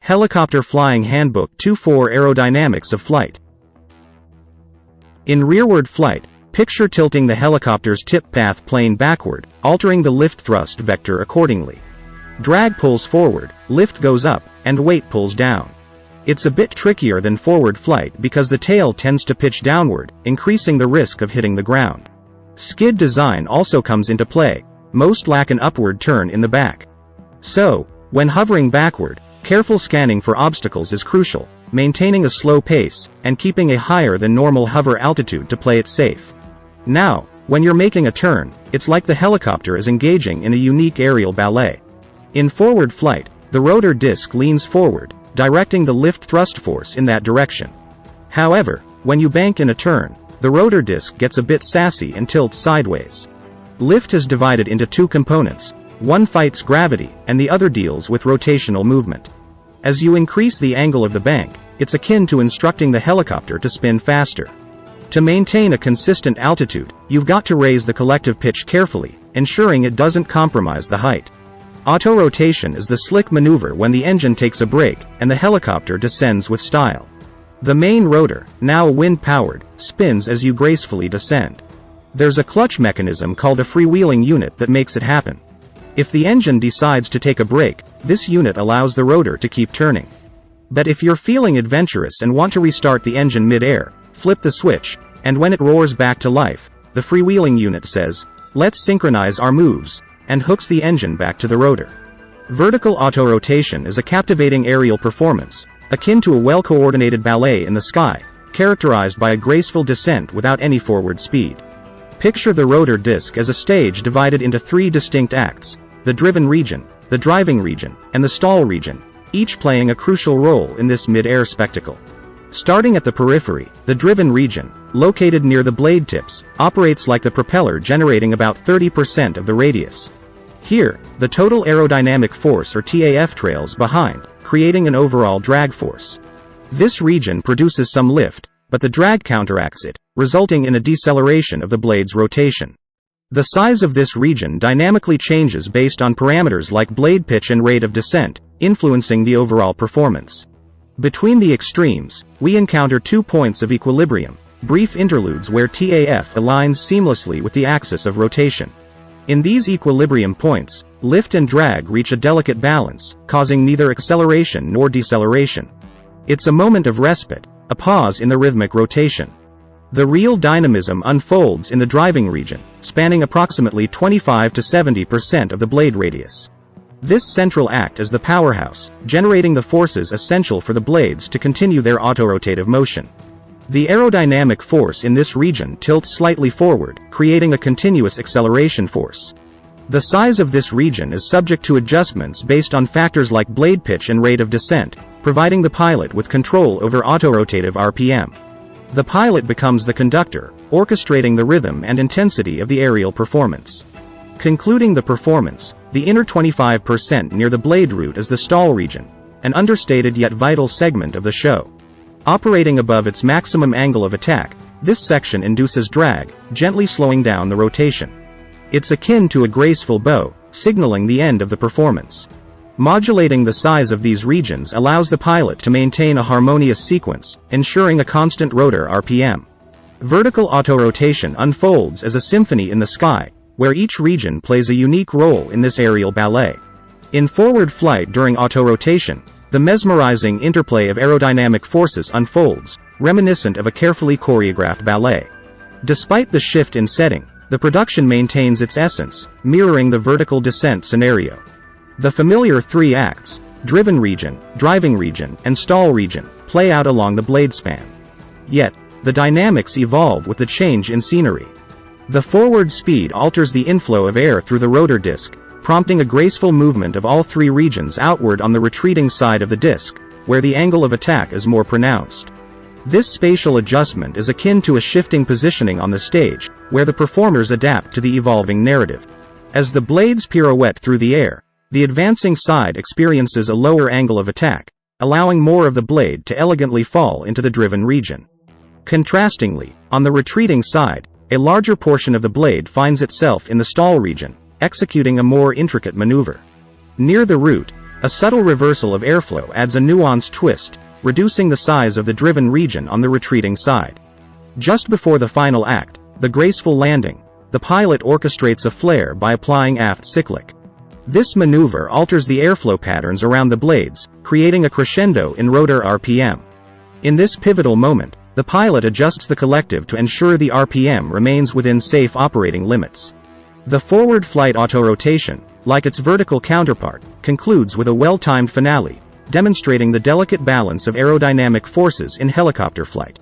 Helicopter Flying Handbook 2-4 Aerodynamics of Flight. In rearward flight, picture tilting the helicopter's tip path plane backward, altering the lift thrust vector accordingly. Drag pulls forward, lift goes up, and weight pulls down. It's a bit trickier than forward flight because the tail tends to pitch downward, increasing the risk of hitting the ground. Skid design also comes into play. Most lack an upward turn in the back. So, when hovering backward, careful scanning for obstacles is crucial, maintaining a slow pace, and keeping a higher than normal hover altitude to play it safe. Now, when you're making a turn, it's like the helicopter is engaging in a unique aerial ballet. In forward flight, the rotor disc leans forward, directing the lift thrust force in that direction. However, when you bank in a turn, the rotor disc gets a bit sassy and tilts sideways. Lift is divided into two components. One fights gravity, and the other deals with rotational movement. As you increase the angle of the bank, it's akin to instructing the helicopter to spin faster. To maintain a consistent altitude, you've got to raise the collective pitch carefully, ensuring it doesn't compromise the height. Autorotation is the slick maneuver when the engine takes a brake, and the helicopter descends with style. The main rotor, now wind-powered, spins as you gracefully descend. There's a clutch mechanism called a freewheeling unit that makes it happen. If the engine decides to take a brake, this unit allows the rotor to keep turning. But if you're feeling adventurous and want to restart the engine mid-air, flip the switch, and when it roars back to life, the freewheeling unit says, "Let's synchronize our moves," and hooks the engine back to the rotor. Vertical autorotation is a captivating aerial performance, akin to a well-coordinated ballet in the sky, characterized by a graceful descent without any forward speed. Picture the rotor disc as a stage divided into three distinct acts: the driven region, the driving region, and the stall region, each playing a crucial role in this mid-air spectacle. Starting at the periphery, the driven region, located near the blade tips, operates like the propeller, generating about 30% of the radius. Here, the total aerodynamic force or TAF trails behind, creating an overall drag force. This region produces some lift, but the drag counteracts it, resulting in a deceleration of the blade's rotation. The size of this region dynamically changes based on parameters like blade pitch and rate of descent, influencing the overall performance. Between the extremes, we encounter 2 points of equilibrium, brief interludes where TAF aligns seamlessly with the axis of rotation. In these equilibrium points, lift and drag reach a delicate balance, causing neither acceleration nor deceleration. It's a moment of respite, a pause in the rhythmic rotation. The real dynamism unfolds in the driving region, spanning approximately 25 to 70% of the blade radius. This central act is the powerhouse, generating the forces essential for the blades to continue their autorotative motion. The aerodynamic force in this region tilts slightly forward, creating a continuous acceleration force. The size of this region is subject to adjustments based on factors like blade pitch and rate of descent, providing the pilot with control over autorotative RPM. The pilot becomes the conductor, orchestrating the rhythm and intensity of the aerial performance. Concluding the performance, the inner 25% near the blade root is the stall region, an understated yet vital segment of the show. Operating above its maximum angle of attack, this section induces drag, gently slowing down the rotation. It's akin to a graceful bow, signaling the end of the performance. Modulating the size of these regions allows the pilot to maintain a harmonious sequence, ensuring a constant rotor RPM. Vertical autorotation unfolds as a symphony in the sky, where each region plays a unique role in this aerial ballet. In forward flight during autorotation, the mesmerizing interplay of aerodynamic forces unfolds, reminiscent of a carefully choreographed ballet. Despite the shift in setting, the production maintains its essence, mirroring the vertical descent scenario. The familiar 3 acts, driven region, driving region, and stall region, play out along the blade span. Yet, the dynamics evolve with the change in scenery. The forward speed alters the inflow of air through the rotor disc, prompting a graceful movement of all 3 regions outward on the retreating side of the disc, where the angle of attack is more pronounced. This spatial adjustment is akin to a shifting positioning on the stage, where the performers adapt to the evolving narrative. As the blades pirouette through the air, the advancing side experiences a lower angle of attack, allowing more of the blade to elegantly fall into the driven region. Contrastingly, on the retreating side, a larger portion of the blade finds itself in the stall region, executing a more intricate maneuver. Near the root, A subtle reversal of airflow adds a nuanced twist, reducing the size of the driven region on the retreating side. Just before the final act, the graceful landing, the pilot orchestrates a flare by applying aft cyclic. This maneuver alters the airflow patterns around the blades, creating a crescendo in rotor RPM. In this pivotal moment, the pilot adjusts the collective to ensure the RPM remains within safe operating limits. The forward flight autorotation, like its vertical counterpart, concludes with a well-timed finale, demonstrating the delicate balance of aerodynamic forces in helicopter flight.